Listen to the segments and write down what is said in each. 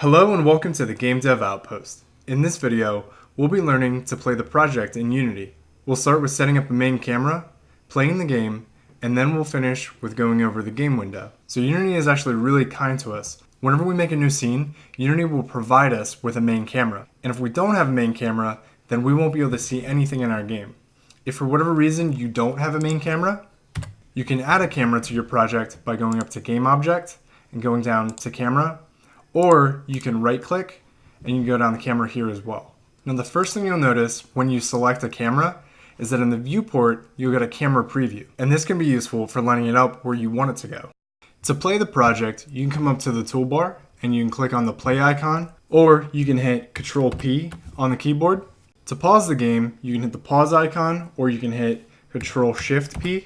Hello and welcome to the GameDev Outpost. In this video, we'll be learning to play the project in Unity. We'll start with setting up a main camera, playing the game, and then we'll finish with going over the game window. So Unity is actually really kind to us. Whenever we make a new scene, Unity will provide us with a main camera. And if we don't have a main camera, then we won't be able to see anything in our game. If for whatever reason you don't have a main camera, you can add a camera to your project by going up to Game Object and going down to Camera, or you can right-click and you can go down the camera here as well. Now the first thing you'll notice when you select a camera is that in the viewport you'll get a camera preview, and this can be useful for lining it up where you want it to go. To play the project, you can come up to the toolbar and you can click on the play icon, or you can hit Control P on the keyboard. To pause the game, you can hit the pause icon, or you can hit Control Shift P,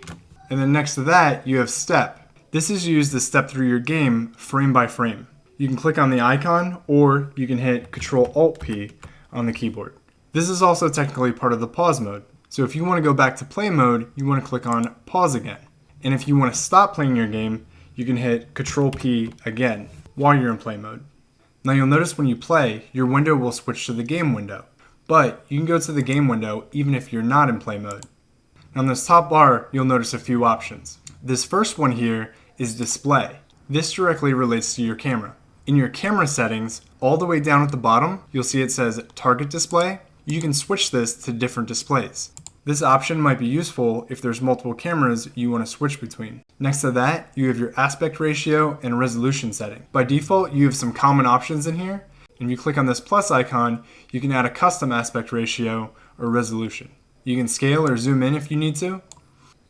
and then next to that you have step. This is used to step through your game frame by frame. You can click on the icon, or you can hit Control Alt P on the keyboard. This is also technically part of the pause mode. So if you want to go back to play mode, you want to click on pause again. And if you want to stop playing your game, you can hit Control P again while you're in play mode. Now you'll notice when you play, your window will switch to the game window, but you can go to the game window even if you're not in play mode. Now on this top bar, you'll notice a few options. This first one here is display. This directly relates to your camera. In your camera settings, all the way down at the bottom, you'll see it says target display. You can switch this to different displays. This option might be useful if there's multiple cameras you want to switch between. Next to that, you have your aspect ratio and resolution setting. By default, you have some common options in here. And if you click on this plus icon, you can add a custom aspect ratio or resolution. You can scale or zoom in if you need to.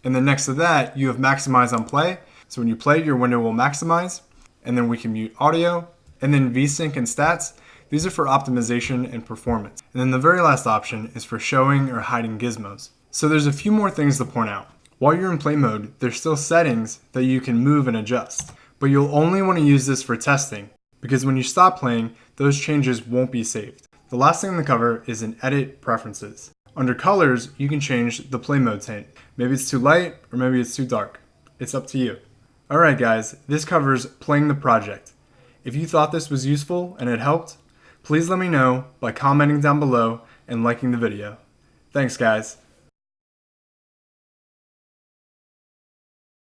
And then next to that, you have maximize on play. So when you play, your window will maximize. And then we can mute audio, and then VSync and stats. These are for optimization and performance. And then the very last option is for showing or hiding gizmos. So there's a few more things to point out. While you're in play mode, there's still settings that you can move and adjust, but you'll only want to use this for testing, because when you stop playing, those changes won't be saved. The last thing to cover is in edit preferences. Under colors, you can change the play mode tint. Maybe it's too light, or maybe it's too dark. It's up to you. Alright guys, this covers playing the project. If you thought this was useful and it helped, please let me know by commenting down below and liking the video. Thanks guys.